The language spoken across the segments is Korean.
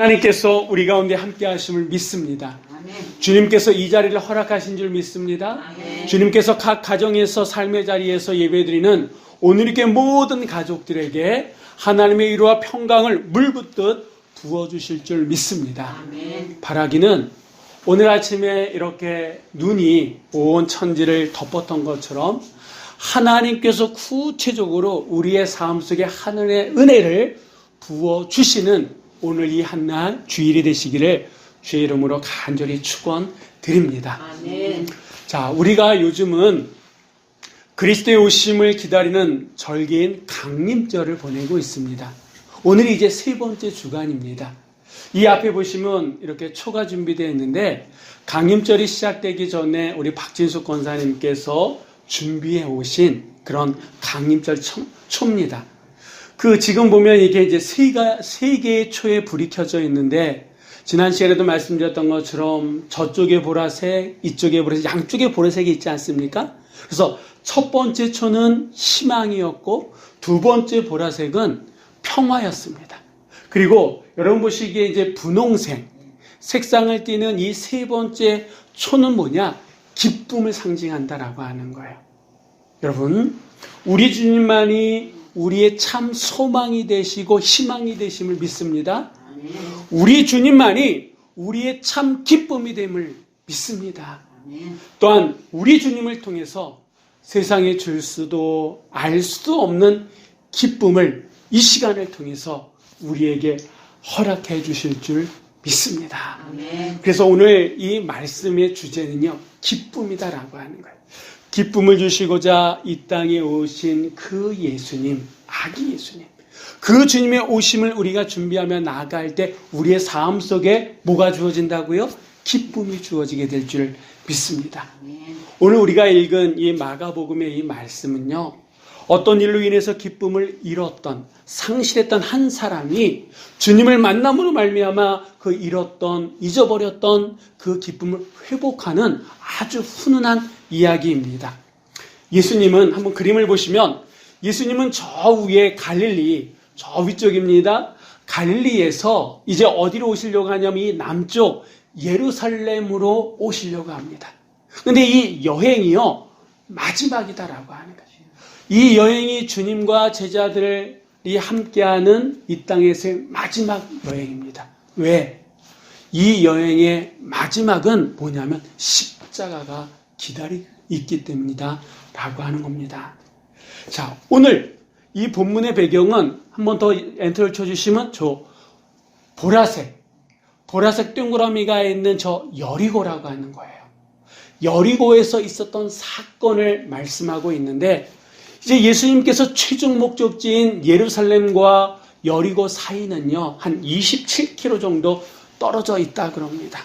하나님께서 우리 가운데 함께 하심을 믿습니다. 아멘. 주님께서 이 자리를 허락하신 줄 믿습니다. 아멘. 주님께서 각 가정에서 삶의 자리에서 예배드리는 오늘 이렇게 모든 가족들에게 하나님의 위로와 평강을 물붓듯 부어주실 줄 믿습니다. 아멘. 바라기는 오늘 아침에 이렇게 눈이 온 천지를 덮었던 것처럼 하나님께서 구체적으로 우리의 삶 속에 하늘의 은혜를 부어주시는 오늘 이 한날 주일이 되시기를 주의 이름으로 간절히 축원드립니다. 아멘. 자, 우리가 요즘은 그리스도의 오심을 기다리는 절기인 강림절을 보내고 있습니다. 오늘이 이제 세 번째 주간입니다. 이 앞에 보시면 이렇게 초가 준비되어 있는데 강림절이 시작되기 전에 우리 박진숙 권사님께서 준비해 오신 그런 강림절 초입니다. 지금 보면 이게 이제 세 개의 초에 불이 켜져 있는데 지난 시간에도 말씀드렸던 것처럼 저쪽에 보라색, 이쪽에 보라색, 양쪽에 보라색이 있지 않습니까? 그래서 첫 번째 초는 희망이었고 두 번째 보라색은 평화였습니다. 그리고 여러분 보시기에 이제 분홍색, 색상을 띠는 이 세 번째 초는 뭐냐? 기쁨을 상징한다라고 하는 거예요. 여러분, 우리 주님만이 우리의 참 소망이 되시고 희망이 되심을 믿습니다. 아멘. 우리 주님만이 우리의 참 기쁨이 됨을 믿습니다. 아멘. 또한 우리 주님을 통해서 세상에 줄 수도 알 수도 없는 기쁨을 이 시간을 통해서 우리에게 허락해 주실 줄 믿습니다. 아멘. 그래서 오늘 이 말씀의 주제는요, 기쁨이다라고 하는 거예요. 기쁨을 주시고자 이 땅에 오신 그 예수님, 아기 예수님. 그 주님의 오심을 우리가 준비하며 나아갈 때 우리의 삶 속에 뭐가 주어진다고요? 기쁨이 주어지게 될 줄 믿습니다. 아멘. 오늘 우리가 읽은 이 마가복음의 이 말씀은요, 어떤 일로 인해서 기쁨을 잃었던, 상실했던 한 사람이 주님을 만남으로 말미암아 그 잃었던, 잊어버렸던 그 기쁨을 회복하는 아주 훈훈한 이야기입니다. 예수님은 한번 그림을 보시면 예수님은 저 위에 갈릴리, 저 위쪽입니다. 갈릴리에서 이제 어디로 오시려고 하냐면 이 남쪽 예루살렘으로 오시려고 합니다. 근데 이 여행이요, 마지막이다라고 하는 거예요. 이 여행이 주님과 제자들이 함께하는 이 땅에서의 마지막 여행입니다. 왜? 이 여행의 마지막은 뭐냐면 십자가가 기다리고 있기 때문이다 라고 하는 겁니다. 자, 오늘 이 본문의 배경은 한 번 더 엔터를 쳐주시면 저 보라색 동그라미가 있는 저 여리고라고 하는 거예요. 여리고에서 있었던 사건을 말씀하고 있는데 이제 예수님께서 최종 목적지인 예루살렘과 여리고 사이는요, 한 27km 정도 떨어져 있다 그럽니다.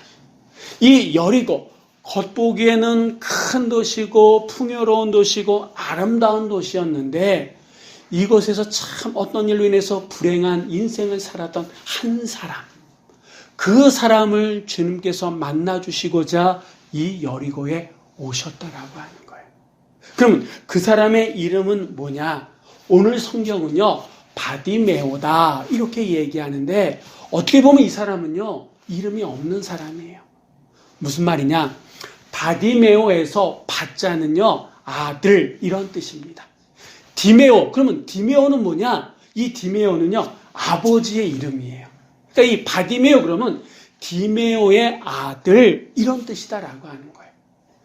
이 여리고, 겉보기에는 큰 도시고 풍요로운 도시고 아름다운 도시였는데 이곳에서 참 어떤 일로 인해서 불행한 인생을 살았던 한 사람, 그 사람을 주님께서 만나주시고자 이 여리고에 오셨다라고 하는 거예요. 그럼 그 사람의 이름은 뭐냐? 오늘 성경은요, 바디메오다 이렇게 얘기하는데 어떻게 보면 이 사람은요, 이름이 없는 사람이에요. 무슨 말이냐? 바디메오에서 바자는요, 아들 이런 뜻입니다. 디메오, 그러면 디메오는 뭐냐? 이 디메오는요, 아버지의 이름이에요. 그러니까 이 바디메오 그러면 디메오의 아들 이런 뜻이다라고 하는 거예요.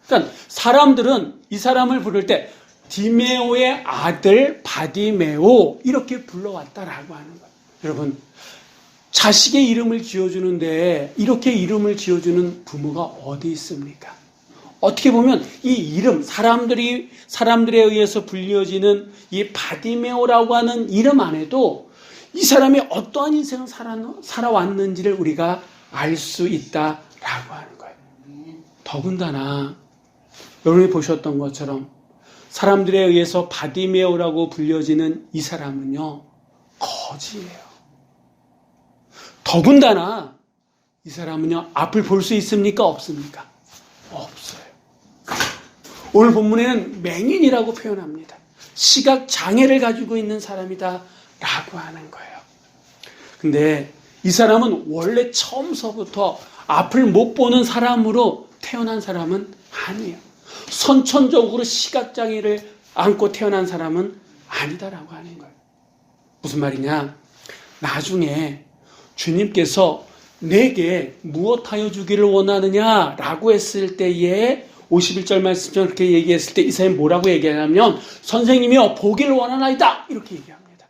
그러니까 사람들은 이 사람을 부를 때 디메오의 아들 바디메오 이렇게 불러왔다라고 하는 거예요. 여러분, 자식의 이름을 지어주는데 이렇게 이름을 지어주는 부모가 어디 있습니까? 어떻게 보면 이 이름, 사람들에 의해서 불려지는 이 바디메오라고 하는 이름 안에도 이 사람이 어떠한 인생을 살아왔는지를 우리가 알 수 있다라고 하는 거예요. 더군다나 여러분이 보셨던 것처럼 사람들에 의해서 바디메오라고 불려지는 이 사람은요, 거지예요. 더군다나 이 사람은요, 앞을 볼 수 있습니까? 없습니까? 없어요. 오늘 본문에는 맹인이라고 표현합니다. 시각 장애를 가지고 있는 사람이다 라고 하는 거예요. 근데 이 사람은 원래 처음서부터 앞을 못 보는 사람으로 태어난 사람은 아니에요. 선천적으로 시각장애를 안고 태어난 사람은 아니다라고 하는 거예요. 무슨 말이냐? 나중에 주님께서 내게 무엇하여 주기를 원하느냐라고 했을 때에 51절 말씀처럼 그렇게 얘기했을 때 이 사람이 뭐라고 얘기하냐면 선생님이여 보기를 원하나이다 이렇게 얘기합니다.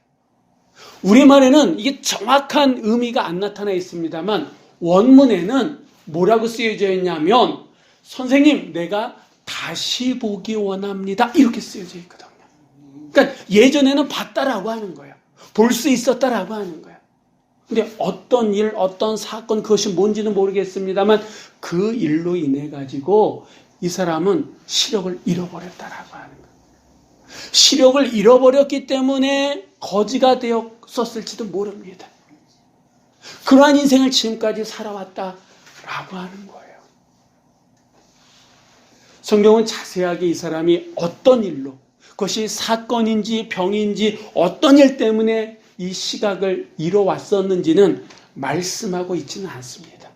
우리말에는 이게 정확한 의미가 안 나타나 있습니다만 원문에는 뭐라고 쓰여져 있냐면 선생님 내가 다시 보기 원합니다 이렇게 쓰여져 있거든요. 그러니까 예전에는 봤다라고 하는 거예요. 볼 수 있었다라고 하는 거예요. 근데 어떤 일, 어떤 사건, 그것이 뭔지는 모르겠습니다만 그 일로 인해 가지고 이 사람은 시력을 잃어버렸다라고 하는 거예요. 시력을 잃어버렸기 때문에 거지가 되었었을지도 모릅니다. 그러한 인생을 지금까지 살아왔다라고 하는 거예요. 성경은 자세하게 이 사람이 어떤 일로, 그것이 사건인지 병인지 어떤 일 때문에 이 시각을 잃어왔었는지는 말씀하고 있지는 않습니다.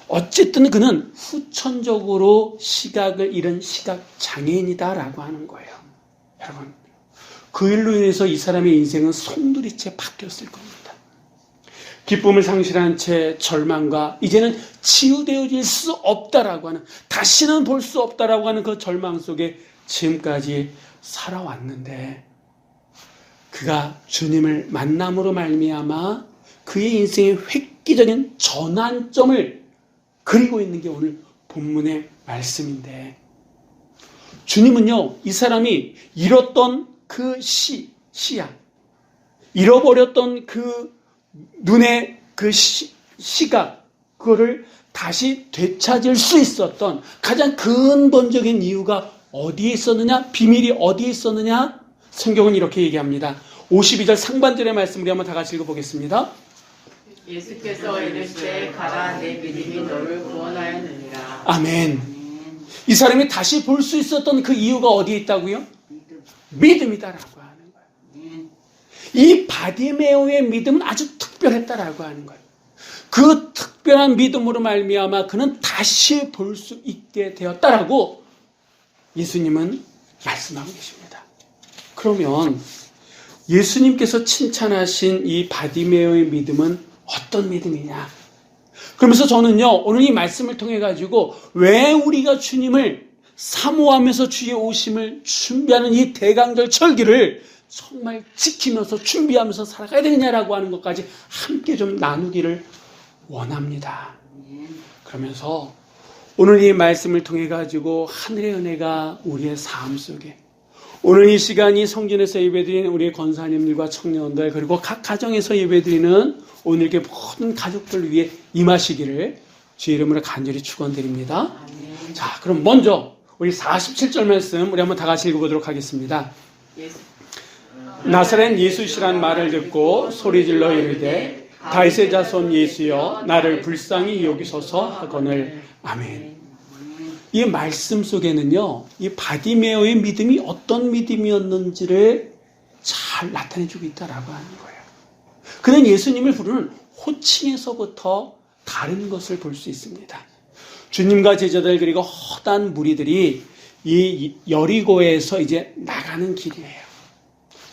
어쨌든 그는 후천적으로 시각을 잃은 시각장애인이다라고 하는 거예요. 여러분, 그 일로 인해서 이 사람의 인생은 송두리째 바뀌었을 겁니다. 기쁨을 상실한 채 절망과 이제는 치유되어질 수 없다라고 하는, 다시는 볼 수 없다라고 하는 그 절망 속에 지금까지 살아왔는데 그가 주님을 만남으로 말미암아 그의 인생의 획기적인 전환점을 그리고 있는 게 오늘 본문의 말씀인데 주님은요 이 사람이 잃었던 그 시야, 잃어버렸던 그 눈의 그 시각, 그거를 다시 되찾을 수 있었던 가장 근본적인 이유가 어디에 있었느냐? 비밀이 어디에 있었느냐? 성경은 이렇게 얘기합니다. 52절 상반절의 말씀 우리 한번 다 같이 읽어보겠습니다. 예수께서 이르시되 가라 내 믿음이 너를 구원하였느니라. 아멘. 이 사람이 다시 볼 수 있었던 그 이유가 어디에 있다고요? 믿음이다라고 하는 거예요. 이 바디메오의 믿음은 아주 특별했다라고 하는 거예요. 그 특별한 믿음으로 말미암아 그는 다시 볼 수 있게 되었다라고 예수님은 말씀하고 계십니다. 그러면 예수님께서 칭찬하신 이 바디메오의 믿음은 어떤 믿음이냐? 그러면서 저는요 오늘 이 말씀을 통해 가지고 왜 우리가 주님을 사모하면서 주의 오심을 준비하는 이 대강절 철기를 정말 지키면서 준비하면서 살아가야 되느냐라고 하는 것까지 함께 좀 나누기를 원합니다. 그러면서 오늘 이 말씀을 통해 가지고 하늘의 은혜가 우리의 삶 속에, 오늘 이 시간이 성전에서 예배드리는 우리의 권사님들과 청년들, 그리고 각 가정에서 예배드리는 오늘 이렇게 모든 가족들 위해 임하시기를 주의 이름으로 간절히 축원드립니다. 자, 그럼 먼저 우리 47절 말씀 우리 한번 다 같이 읽어보도록 하겠습니다. 나사렛 예수시란 말을 듣고 소리질러 이르되 다윗의 자손 예수여 나를 불쌍히 여기소서 하거늘. 아멘. 이 말씀 속에는요 이 바디메오의 믿음이 어떤 믿음이었는지를 잘 나타내주고 있다라고 하는 거예요. 그는 예수님을 부르는 호칭에서부터 다른 것을 볼 수 있습니다. 주님과 제자들 그리고 허다한 무리들이 이 여리고에서 이제 나가는 길이에요.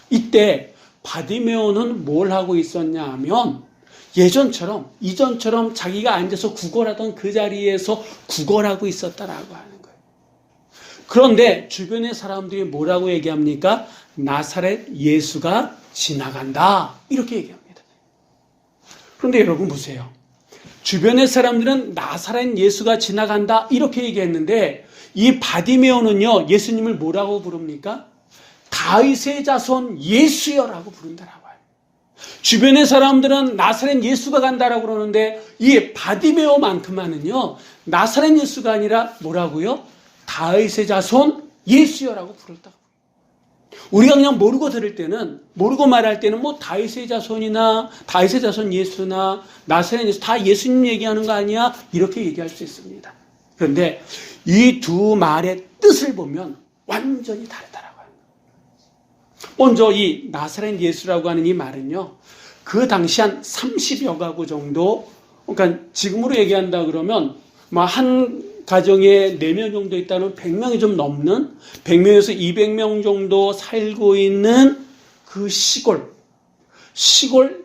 이때 바디메오는 뭘 하고 있었냐 하면 이전처럼 자기가 앉아서 구걸하던 그 자리에서 구걸하고 있었다라고 하는 거예요. 그런데 주변의 사람들이 뭐라고 얘기합니까? 나사렛 예수가 지나간다 이렇게 얘기합니다. 그런데 여러분 보세요. 주변의 사람들은 나사렛 예수가 지나간다 이렇게 얘기했는데 이 바디메오는요 예수님을 뭐라고 부릅니까? 다윗의 자손 예수여라고 부른다라고. 주변의 사람들은 나사렛 예수가 간다라고 그러는데 이 바디메오만큼만은요 나사렛 예수가 아니라 뭐라고요? 다윗의 자손 예수여라고 부른다고. 우리가 그냥 모르고 들을 때는, 모르고 말할 때는 뭐 다윗의 자손이나 다윗의 자손 예수나 나사렛 예수 다 예수님 얘기하는 거 아니야? 이렇게 얘기할 수 있습니다. 그런데 이 두 말의 뜻을 보면 완전히 다르다라고 합니다. 먼저 이 나사렛 예수라고 하는 이 말은요, 그 당시 한 30여 가구 정도, 그러니까 지금으로 얘기한다 그러면 한 가정에 4명 정도 있다면 100명이 좀 넘는 100명에서 200명 정도 살고 있는 그 시골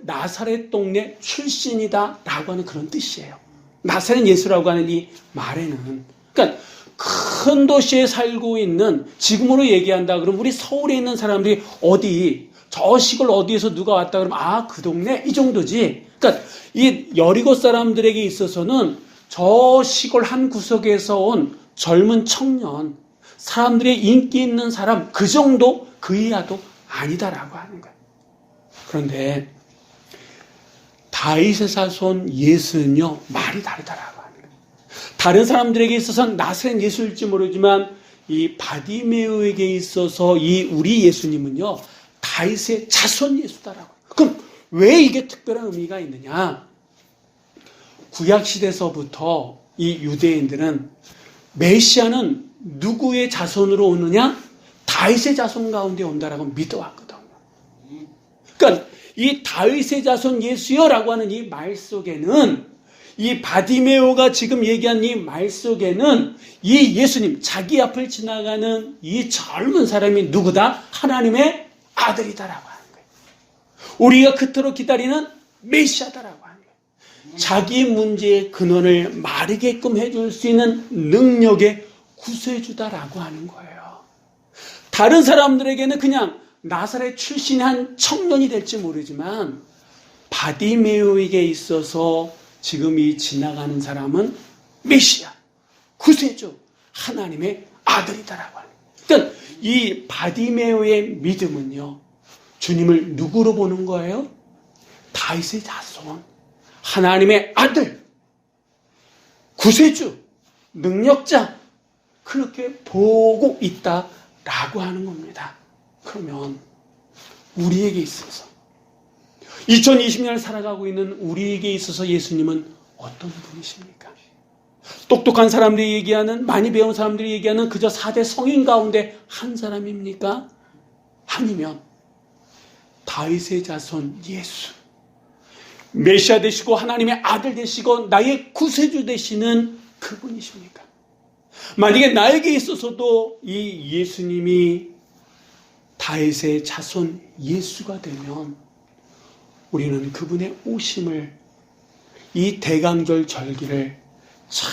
나사렛 동네 출신이다라고 하는 그런 뜻이에요. 나사렛 예수라고 하는 이 말에는, 그러니까 큰 도시에 살고 있는, 지금으로 얘기한다 그러면 우리 서울에 있는 사람들이 어디 저 시골 어디에서 누가 왔다 그러면 그 동네 이 정도지. 그러니까 이 여리고 사람들에게 있어서는 저 시골 한 구석에서 온 젊은 청년, 사람들의 인기 있는 사람, 그 정도 그 이하도 아니다라고 하는 거예요. 그런데 다윗의 자손 예수는요, 말이 다르다라고 하는 거예요. 다른 사람들에게 있어서는 나사렛 예수일지 모르지만 이 바디메오에게 있어서 이 우리 예수님은요, 다윗의 자손 예수다라고. 그럼 왜 이게 특별한 의미가 있느냐? 구약시대에서부터 이 유대인들은 메시아는 누구의 자손으로 오느냐? 다윗의 자손 가운데 온다라고 믿어왔거든요. 그러니까 이 다윗의 자손 예수여라고 하는 이 말 속에는, 이 바디메오가 지금 얘기한 이 말 속에는 이 예수님, 자기 앞을 지나가는 이 젊은 사람이 누구다? 하나님의 아들이다라고 하는 거예요. 우리가 그토록 기다리는 메시아다라고 하는 거예요. 자기 문제의 근원을 마르게끔 해줄 수 있는 능력의 구세주다라고 하는 거예요. 다른 사람들에게는 그냥 나사렛 출신의 한 청년이 될지 모르지만 바디메오에게 있어서 지금 이 지나가는 사람은 메시아, 구세주, 하나님의 아들이다라고 하는 거예요. 그러니까 이 바디메오의 믿음은요, 주님을 누구로 보는 거예요? 다윗의 자손, 하나님의 아들, 구세주, 능력자, 그렇게 보고 있다라고 하는 겁니다. 그러면 우리에게 있어서 2020년을 살아가고 있는 우리에게 있어서 예수님은 어떤 분이십니까? 똑똑한 사람들이 얘기하는, 많이 배운 사람들이 얘기하는 그저 4대 성인 가운데 한 사람입니까? 아니면 다윗의 자손 예수, 메시아 되시고 하나님의 아들 되시고 나의 구세주 되시는 그분이십니까? 만약에 나에게 있어서도 이 예수님이 다윗의 자손 예수가 되면 우리는 그분의 오심을, 이 대강절 절기를 잘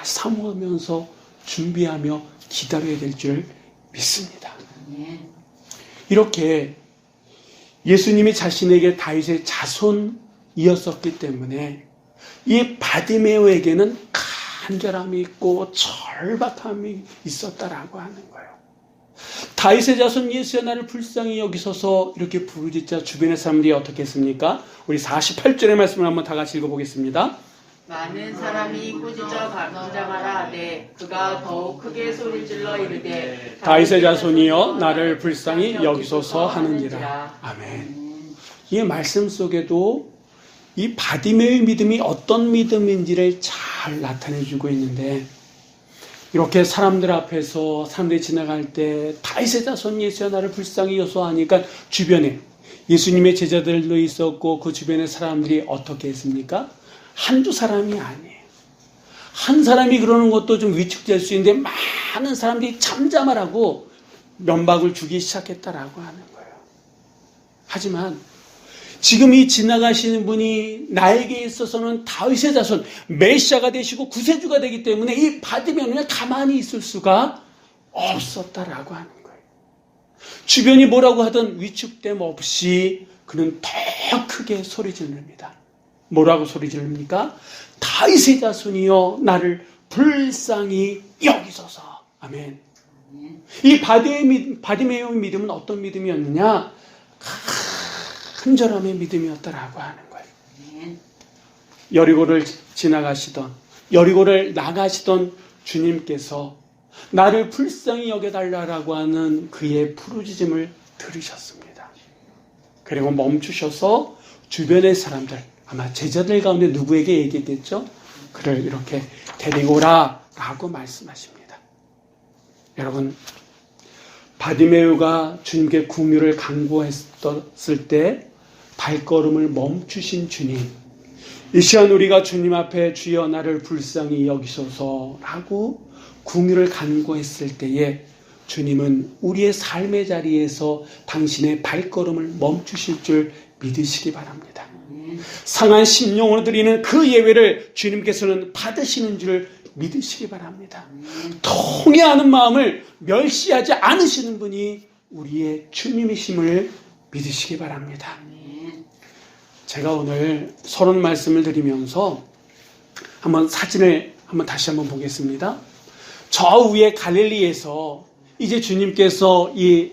사모하면서 준비하며 기다려야 될 줄 믿습니다. 이렇게 예수님이 자신에게 다윗의 자손이었었기 때문에 이 바디메오에게는 간절함이 있고 절박함이 있었다라고 하는 거예요. 다윗의 자손 예수여 나를 불쌍히 여기소서 이렇게 부르짖자 주변의 사람들이 어떻게 했습니까? 우리 48절의 말씀을 한번 다 같이 읽어보겠습니다. 많은 사람이 꾸짖어 감자가라 하되 그가 더욱 크게 소리질러 이르되 다윗의 자손이여 나를 불쌍히 여기소서 하느니라. 아멘. 이 말씀 속에도 이 바디메오의 믿음이 어떤 믿음인지를 잘 나타내주고 있는데, 이렇게 사람들 앞에서 사람들이 지나갈 때 다윗의 자손 예수여 나를 불쌍히 여소하니까 주변에 예수님의 제자들도 있었고 그 주변의 사람들이 어떻게 했습니까? 한두 사람이 아니에요. 한 사람이 그러는 것도 좀 위축될 수 있는데 많은 사람들이 잠잠하라고 면박을 주기 시작했다라고 하는 거예요. 하지만 지금 이 지나가시는 분이 나에게 있어서는 다윗의 자손, 메시아가 되시고 구세주가 되기 때문에 이 바디메오는 가만히 있을 수가 없었다라고 하는 거예요. 주변이 뭐라고 하든 위축됨 없이 그는 더 크게 소리 지릅니다. 뭐라고 소리 지릅니까? 다윗의 자손이여 나를 불쌍히 여기소서. 아멘. 이 바디메오의 믿음은 어떤 믿음이었느냐? 간절함의 믿음이었다라고 하는 거예요. 여리고를 지나가시던, 여리고를 나가시던 주님께서 나를 불쌍히 여겨달라고 하는 그의 부르짖음을 들으셨습니다. 그리고 멈추셔서 주변의 사람들, 아마 제자들 가운데 누구에게 얘기했겠죠? 그를 이렇게 데리고 오라 라고 말씀하십니다. 여러분, 바디메오가 주님께 긍휼을 간구했을 때 발걸음을 멈추신 주님, 이 시간 우리가 주님 앞에 주여 나를 불쌍히 여기소서라고 궁유를 간구했을 때에 주님은 우리의 삶의 자리에서 당신의 발걸음을 멈추실 줄 믿으시기 바랍니다. 상한 심령으로 드리는 그 예배를 주님께서는 받으시는 줄 믿으시기 바랍니다. 통회하는 마음을 멸시하지 않으시는 분이 우리의 주님이심을 믿으시기 바랍니다. 제가 오늘 서론 말씀을 드리면서 한번 사진을 다시 한번 보겠습니다. 저 위에 갈릴리에서 이제 주님께서 이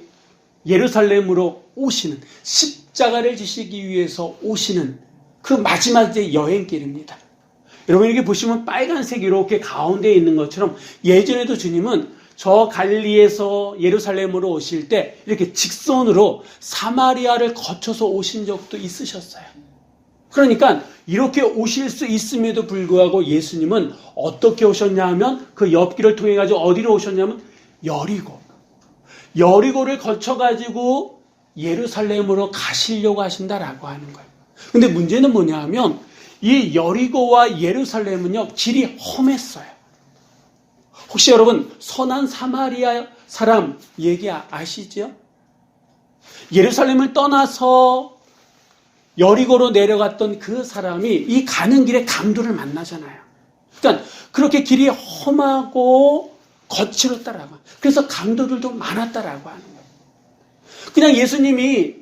예루살렘으로 오시는, 십자가를 지시기 위해서 오시는 그 마지막 여행길입니다. 여러분 이렇게 보시면 빨간색 이렇게 가운데에 있는 것처럼 예전에도 주님은 저 갈릴리에서 예루살렘으로 오실 때 이렇게 직선으로 사마리아를 거쳐서 오신 적도 있으셨어요. 그러니까 이렇게 오실 수 있음에도 불구하고 예수님은 어떻게 오셨냐 하면 그 옆길을 통해 가지고 어디로 오셨냐면 여리고를 거쳐 가지고 예루살렘으로 가시려고 하신다라고 하는 거예요. 근데 문제는 뭐냐 하면 이 여리고와 예루살렘은요 길이 험했어요. 혹시 여러분 선한 사마리아 사람 얘기 아시죠? 예루살렘을 떠나서 여리고로 내려갔던 그 사람이 이 가는 길에 강도를 만나잖아요. 그러니까 그렇게 길이 험하고 거칠었다라고. 그래서 강도들도 많았다라고 하는 거예요. 그냥 예수님이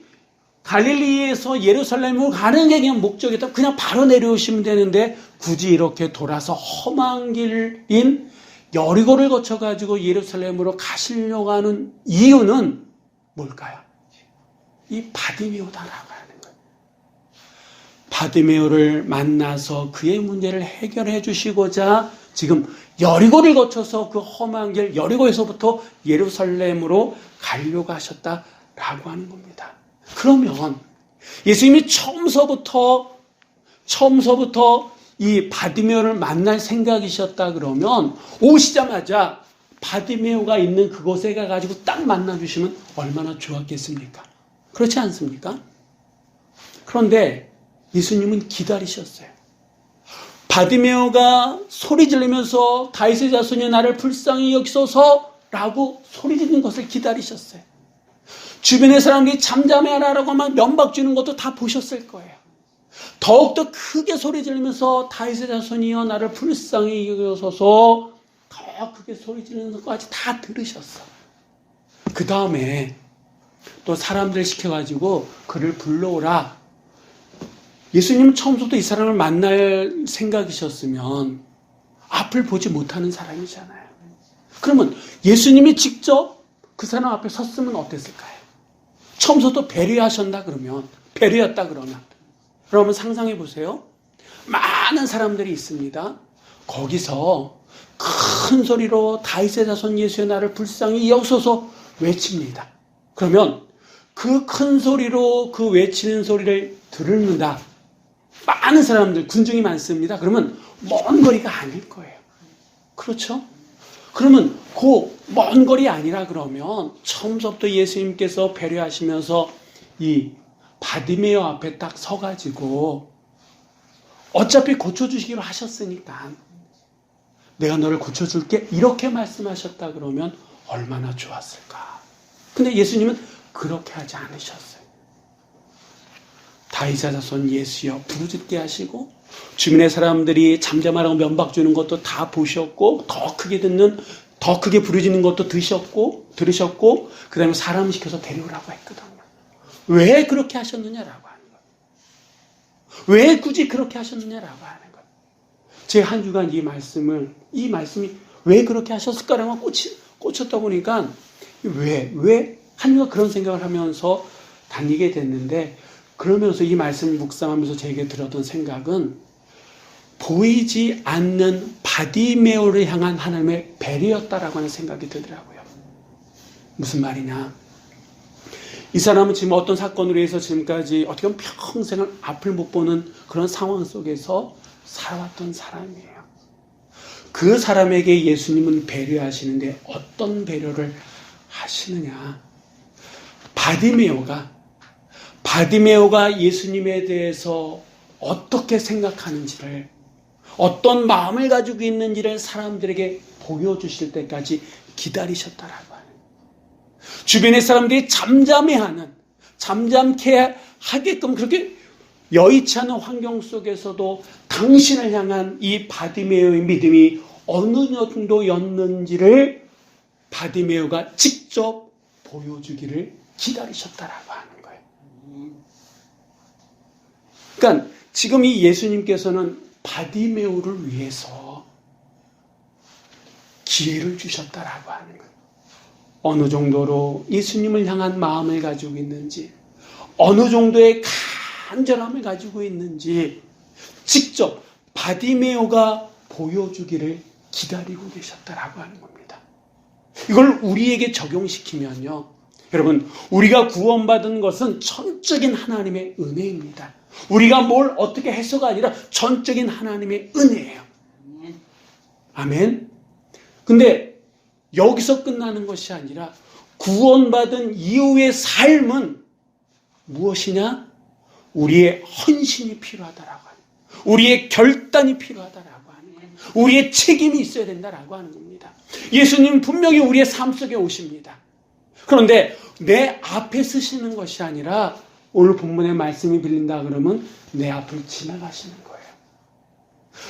갈릴리에서 예루살렘으로 가는 게 그냥 목적이었다. 그냥 바로 내려오시면 되는데 굳이 이렇게 돌아서 험한 길인 여리고를 거쳐가지고 예루살렘으로 가시려고 하는 이유는 뭘까요? 이 바디메오다라고 하는 거예요. 바디메오를 만나서 그의 문제를 해결해 주시고자 지금 여리고를 거쳐서 그 험한 길 여리고에서부터 예루살렘으로 가려고 하셨다라고 하는 겁니다. 그러면 예수님이 처음서부터 이 바디메오를 만날 생각이셨다 그러면 오시자마자 바디메오가 있는 그곳에 가가지고 딱 만나주시면 얼마나 좋았겠습니까? 그렇지 않습니까? 그런데 예수님은 기다리셨어요. 바디메오가 소리 지르면서 다윗의 자손이 나를 불쌍히 여기소서라고 소리 지르는 것을 기다리셨어요. 주변의 사람들이 잠잠해라라고 막 면박 주는 것도 다 보셨을 거예요. 더욱더 크게 소리 지르면서 다윗의 자손이여 나를 불쌍히 여기소서 더 크게 소리 지르는 것까지 다 들으셨어. 그 다음에 또 사람들 시켜가지고 그를 불러오라. 예수님은 처음부터 이 사람을 만날 생각이셨으면 앞을 보지 못하는 사람이잖아요. 그러면 예수님이 직접 그 사람 앞에 섰으면 어땠을까요? 처음부터 배려하셨다 그러면 상상해 보세요. 많은 사람들이 있습니다. 거기서 큰 소리로 다윗의 자손 예수의 나를 불쌍히 여기소서 외칩니다. 그러면 그 큰 소리로 그 외치는 소리를 들은다. 많은 사람들, 군중이 많습니다. 그러면 먼 거리가 아닐 거예요. 그렇죠? 그러면 그 먼 거리 아니라 그러면 처음부터 예수님께서 배려하시면서 이 바디메오 앞에 딱 서가지고 어차피 고쳐주시기로 하셨으니까 내가 너를 고쳐줄게 이렇게 말씀하셨다 그러면 얼마나 좋았을까. 근데 예수님은 그렇게 하지 않으셨어요. 다윗의 자손 예수여 부르짖게 하시고 주변의 사람들이 잠잠하라고 면박 주는 것도 다 보셨고 더 크게 부르짖는 것도 들으셨고 그 다음에 사람 시켜서 데려오라고 했거든요. 왜 그렇게 하셨느냐라고 하는 거예요. 왜 굳이 그렇게 하셨느냐라고 하는 거예요. 제가 한 주간 이 말씀이 왜 그렇게 하셨을까라고 꽂혔다 보니까 왜 한 주간 그런 생각을 하면서 다니게 됐는데 그러면서 이 말씀을 묵상하면서 제게 들었던 생각은 보이지 않는 바디메오를 향한 하나님의 배려였다라고 하는 생각이 들더라고요. 무슨 말이냐. 이 사람은 지금 어떤 사건으로 해서 지금까지 어떻게 보면 평생을 앞을 못 보는 그런 상황 속에서 살아왔던 사람이에요. 그 사람에게 예수님은 배려하시는데 바디메오가 예수님에 대해서 어떻게 생각하는지를, 어떤 마음을 가지고 있는지를 사람들에게 보여주실 때까지 기다리셨다라고 하는, 주변의 사람들이 잠잠케 하게끔 그렇게 여의치 않은 환경 속에서도 당신을 향한 이 바디메오의 믿음이 어느 정도였는지를 바디메오가 직접 보여주기를 기다리셨다라고 하는 거예요. 그러니까 지금 이 예수님께서는 바디메오를 위해서 기회를 주셨다라고 하는 거예요. 어느 정도로 예수님을 향한 마음을 가지고 있는지, 어느 정도의 간절함을 가지고 있는지 직접 바디메오가 보여주기를 기다리고 계셨다라고 하는 겁니다. 이걸 우리에게 적용시키면요, 여러분, 우리가 구원받은 것은 전적인 하나님의 은혜입니다. 우리가 뭘 어떻게 해서가 아니라 전적인 하나님의 은혜예요. 아멘. 근데 여기서 끝나는 것이 아니라 구원받은 이후의 삶은 무엇이냐? 우리의 헌신이 필요하다라고 하는, 우리의 결단이 필요하다라고 하는 거예요. 우리의 책임이 있어야 된다라고 하는 겁니다. 예수님 분명히 우리의 삶 속에 오십니다. 그런데 내 앞에 서시는 것이 아니라 오늘 본문의 말씀이 빌린다 그러면 내 앞을 지나가시는 거예요.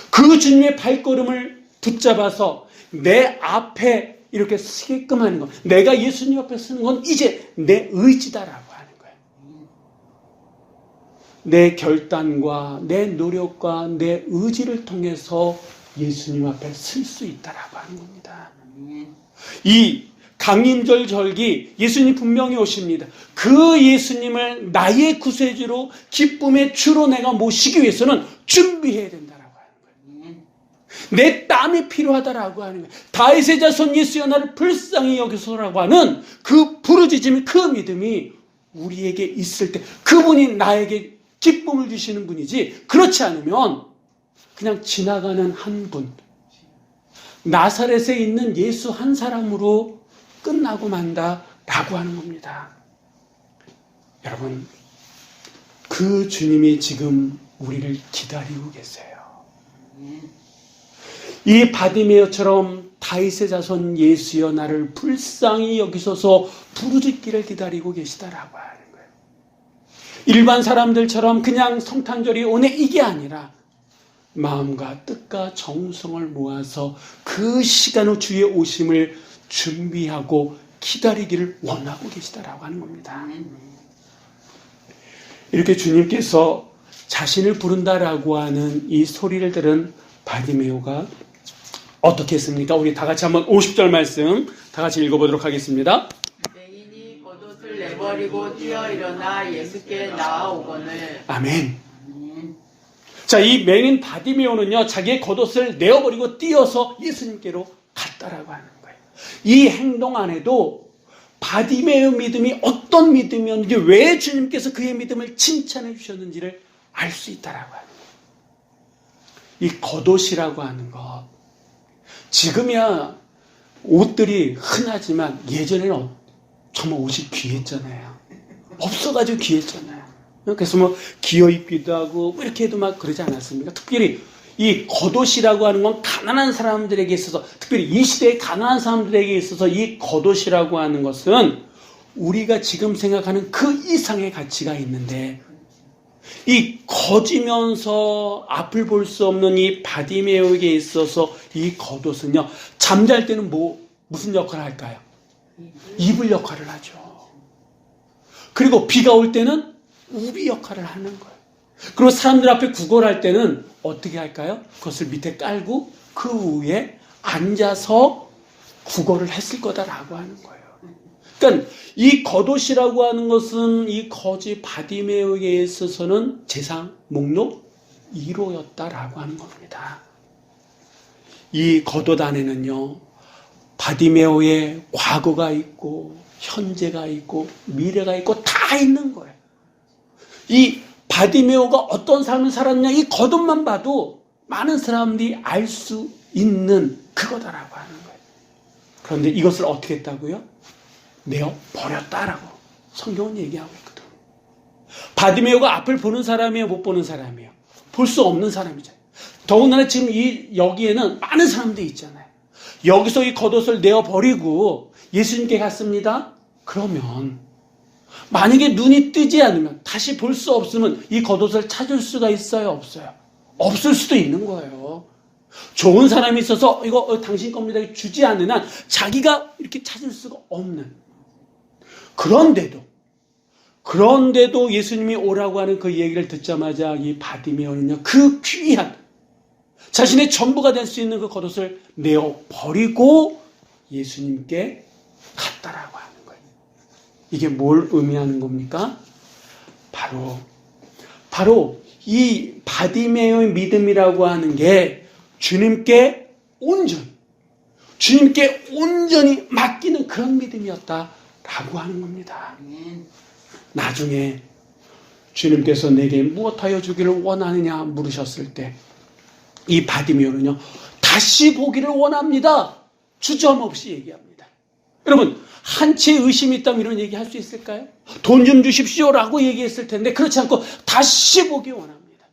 그 주님의 발걸음을 붙잡아서 내 앞에 이렇게 서게끔 하는 것, 내가 예수님 앞에 서는 건 이제 내 의지다라고 하는 거예요. 내 결단과 내 노력과 내 의지를 통해서 예수님 앞에 설 수 있다라고 하는 겁니다. 이 강림절 절기, 예수님 분명히 오십니다. 그 예수님을 나의 구세주로, 기쁨의 주로 내가 모시기 위해서는 준비해야 된다라고 하는 거예요. 내 땀이 필요하다라고 하는 거예요. 다윗의 자손 예수여 나를 불쌍히 여기소라고 하는 그 부르짖음이, 그 믿음이 우리에게 있을 때 그분이 나에게 기쁨을 주시는 분이지, 그렇지 않으면 그냥 지나가는 한 분, 나사렛에 있는 예수 한 사람으로 끝나고 만다라고 하는 겁니다. 여러분, 그 주님이 지금 우리를 기다리고 계세요. 이 바디메오처럼 다윗의 자손 예수여 나를 불쌍히 여기소서 부르짖기를 기다리고 계시다라고 하는 거예요. 일반 사람들처럼 그냥 성탄절이 오네 이게 아니라 마음과 뜻과 정성을 모아서 그 시간 후 주의 오심을 준비하고 기다리기를 원하고 계시다라고 하는 겁니다. 이렇게 주님께서 자신을 부른다라고 하는 이 소리를 들은 바디메오가 어떻게 했습니까? 우리 다 같이 한번 50절 말씀 다 같이 읽어보도록 하겠습니다. 맹인이 겉옷을 내버리고 뛰어 일어나 예수께 나아오거늘. 아멘. 자, 이 맹인 바디메오는요, 자기의 겉옷을 내어버리고 뛰어서 예수님께로 갔다라고 하는 거예요. 이 행동 안에도 바디메오 믿음이 어떤 믿음이었는지, 왜 주님께서 그의 믿음을 칭찬해 주셨는지를 알 수 있다라고 하는 거예요. 이 겉옷이라고 하는 것, 지금이야 옷들이 흔하지만 예전에는 정말 옷이 귀했잖아요. 없어가지고 귀했잖아요. 그래서 뭐 기어 입기도 하고 뭐 이렇게 해도 막 그러지 않았습니까? 특별히 이 겉옷이라고 하는 건 가난한 사람들에게 있어서, 특별히 이 시대의 가난한 사람들에게 있어서 이 겉옷이라고 하는 것은 우리가 지금 생각하는 그 이상의 가치가 있는데, 이 거지면서 앞을 볼 수 없는 이 바디메오에게 있어서 이 겉옷은요, 잠잘 때는 무슨 역할을 할까요? 이불 역할을 하죠. 그리고 비가 올 때는 우비 역할을 하는 거예요. 그리고 사람들 앞에 구걸할 때는 어떻게 할까요? 그것을 밑에 깔고 그 위에 앉아서 구걸을 했을 거다라고 하는 거예요. 그러니까 이 겉옷이라고 하는 것은 이 거지 바디메오에게 있어서는 재상 목록 1호였다라고 하는 겁니다. 이 겉옷 안에는요, 바디메오의 과거가 있고 현재가 있고 미래가 있고 다 있는 거예요. 이 바디메오가 어떤 삶을 살았냐, 이 겉옷만 봐도 많은 사람들이 알 수 있는 그거다라고 하는 거예요. 그런데 이것을 어떻게 했다고요? 내어 버렸다라고 성경은 얘기하고 있거든. 바디메오가 앞을 보는 사람이에요, 못 보는 사람이에요? 볼 수 없는 사람이죠. 더군다나 지금 여기에는 많은 사람들이 있잖아요. 여기서 이 겉옷을 내어버리고 예수님께 갔습니다. 그러면 만약에 눈이 뜨지 않으면, 다시 볼 수 없으면 이 겉옷을 찾을 수가 있어요, 없어요? 없을 수도 있는 거예요. 좋은 사람이 있어서 이거 당신 겁니다 주지 않는 한 자기가 이렇게 찾을 수가 없는. 그런데도 예수님이 오라고 하는 그 얘기를 듣자마자 이 바디메오는요, 그 귀한 자신의 전부가 될 수 있는 그 겉옷을 내어버리고 예수님께 갔다라고 하는 거예요. 이게 뭘 의미하는 겁니까? 바로 이 바디메오의 믿음이라고 하는 게 주님께 온전히 맡기는 그런 믿음이었다라고 하는 겁니다. 나중에 주님께서 내게 무엇하여 주기를 원하느냐 물으셨을 때 이 바디메오는요, 다시 보기를 원합니다. 주저없이 얘기합니다. 여러분, 한 채 의심이 있다면 이런 얘기 할 수 있을까요? 돈 좀 주십시오라고 얘기했을 텐데 그렇지 않고 다시 보기 원합니다.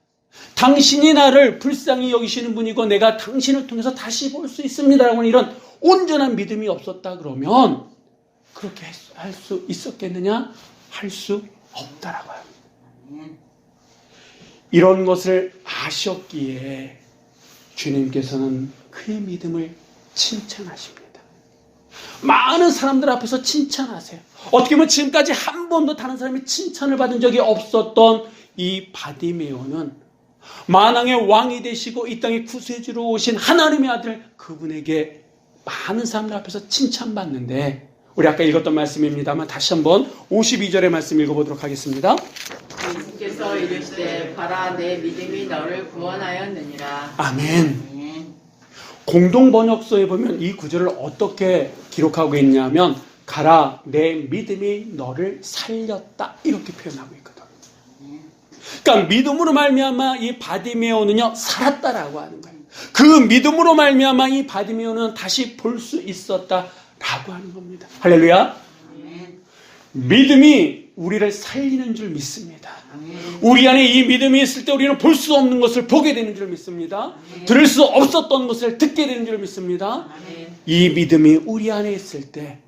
당신이 나를 불쌍히 여기시는 분이고 내가 당신을 통해서 다시 볼 수 있습니다라고 하는 이런 온전한 믿음이 없었다 그러면 그렇게 할 수 있었겠느냐? 할 수 없다라고 합니다. 이런 것을 아셨기에 주님께서는 그의 믿음을 칭찬하십니다. 많은 사람들 앞에서 칭찬하세요. 어떻게 보면 지금까지 한 번도 다른 사람이 칭찬을 받은 적이 없었던 이 바디메오는 만왕의 왕이 되시고 이 땅에 구세주로 오신 하나님의 아들 그분에게 많은 사람들 앞에서 칭찬받는데, 우리 아까 읽었던 말씀입니다만 다시 한번 52절의 말씀 읽어보도록 하겠습니다. 예수께서 이르시되 봐라 내 믿음이 너를 구원하였느니라. 아멘. 공동 번역서에 보면 이 구절을 어떻게 기록하고 있냐면 가라 내 믿음이 너를 살렸다 이렇게 표현하고 있거든. 그러니까 믿음으로 말미암아 이 바디메오는요 살았다라고 하는 거예요. 그 믿음으로 말미암아 이 바디메오는 다시 볼 수 있었다라고 하는 겁니다. 할렐루야. 믿음이 우리를 살리는 줄 믿습니다. 우리 안에 이 믿음이 있을 때 우리는 볼 수 없는 것을 보게 되는 줄 믿습니다. 들을 수 없었던 것을 듣게 되는 줄 믿습니다. 이 믿음이 우리 안에 있을 때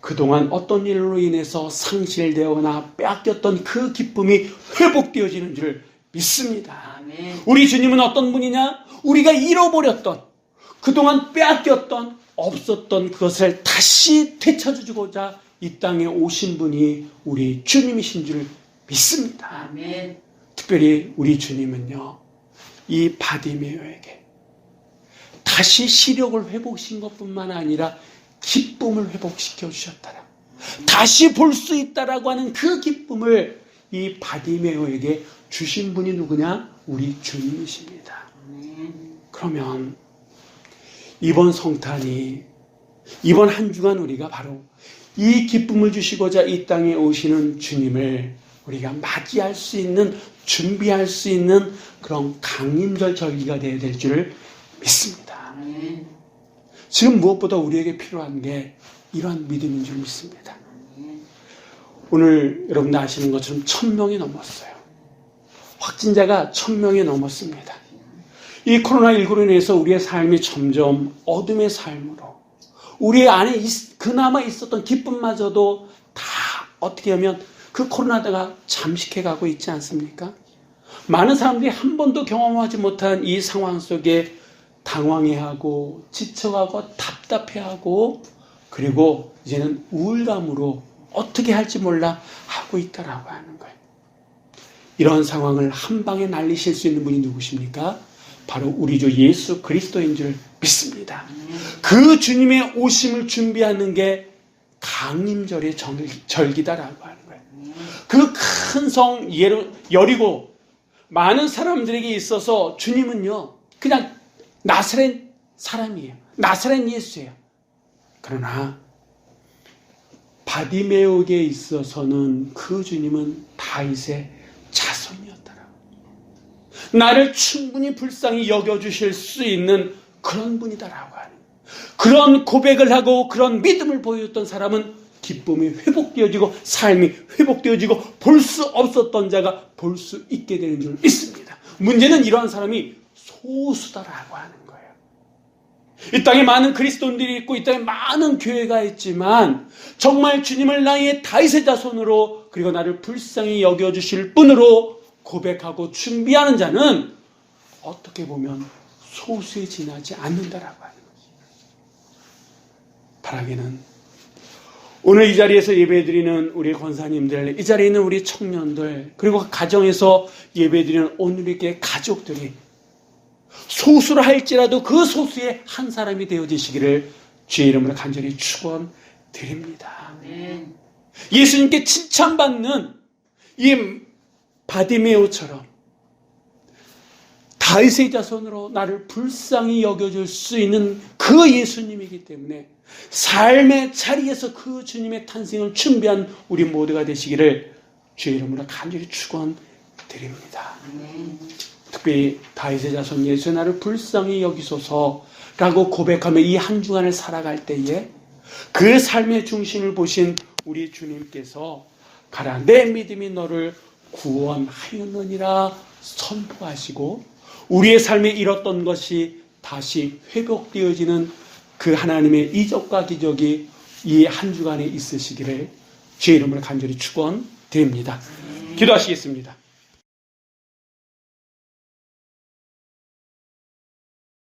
그동안 어떤 일로 인해서 상실되거나 빼앗겼던 그 기쁨이 회복되어지는 줄 믿습니다. 우리 주님은 어떤 분이냐? 우리가 잃어버렸던, 그동안 빼앗겼던, 없었던 그것을 다시 되찾아주고자 이 땅에 오신 분이 우리 주님이신 줄 믿습니다. 아멘. 특별히 우리 주님은요, 이 바디메오에게 다시 시력을 회복시킨 것뿐만 아니라 기쁨을 회복시켜 주셨다라. 다시 볼 수 있다라고 하는 그 기쁨을 이 바디메오에게 주신 분이 누구냐? 우리 주님이십니다. 그러면 이번 성탄이, 이번 한 주간 우리가 바로 이 기쁨을 주시고자 이 땅에 오시는 주님을 우리가 맞이할 수 있는, 준비할 수 있는 그런 강림절 절기가 되어야 될 줄을 믿습니다. 지금 무엇보다 우리에게 필요한 게 이러한 믿음인 줄 믿습니다. 오늘 여러분들 아시는 것처럼 1000명이 넘었어요. 확진자가 1000명이 넘었습니다. 이 코로나19로 인해서 우리의 삶이 점점 어둠의 삶으로, 우리 안에 그나마 있었던 기쁨마저도 다 어떻게 하면 그 코로나가 잠식해가고 있지 않습니까? 많은 사람들이 한 번도 경험하지 못한 이 상황 속에 당황해하고 지쳐가고 답답해하고 그리고 이제는 우울감으로 어떻게 할지 몰라 하고 있다라고 하는 거예요. 이런 상황을 한 방에 날리실 수 있는 분이 누구십니까? 바로 우리 주 예수 그리스도인 줄 믿습니다. 그 주님의 오심을 준비하는 게 강림절의 절기다라고 하는 거예요. 그 큰 성 여리고 많은 사람들에게 있어서 주님은요 그냥 나사렛 사람이에요. 나사렛 예수예요. 그러나 바디메오에게 있어서는 그 주님은 다윗의 자손이었더라. 나를 충분히 불쌍히 여겨주실 수 있는 그런 분이다라고 하는, 그런 고백을 하고 그런 믿음을 보여줬던 사람은 기쁨이 회복되어지고 삶이 회복되어지고 볼 수 없었던 자가 볼 수 있게 되는 줄 믿습니다. 문제는 이러한 사람이 소수다라고 하는 거예요. 이 땅에 많은 그리스도인들이 있고 이 땅에 많은 교회가 있지만 정말 주님을 나의 다윗의 자손으로 그리고 나를 불쌍히 여겨주실 분으로 고백하고 준비하는 자는 어떻게 보면 소수에 지나지 않는다라고 하는 거죠. 바라기는 오늘 이 자리에서 예배드리는 우리 권사님들, 이 자리에 있는 우리 청년들, 그리고 가정에서 예배드리는 오늘의 가족들이 소수라 할지라도 그 소수의 한 사람이 되어지시기를 주의 이름으로 간절히 축원드립니다. 아멘. 예수님께 칭찬받는 이 바디메오처럼 다윗의 자손으로 나를 불쌍히 여겨줄 수 있는 그 예수님이기 때문에 삶의 자리에서 그 주님의 탄생을 준비한 우리 모두가 되시기를 주의 이름으로 간절히 축원드립니다. 아멘. 특별히 다윗의 자손 예수 나를 불쌍히 여기소서라고 고백하며 이 한 주간을 살아갈 때에 그 삶의 중심을 보신 우리 주님께서 가라 내 믿음이 너를 구원하였느니라 선포하시고 우리의 삶에 잃었던 것이 다시 회복되어지는 그 하나님의 이적과 기적이 이 한 주간에 있으시기를 주의 이름으로 간절히 축원드립니다. 기도하시겠습니다.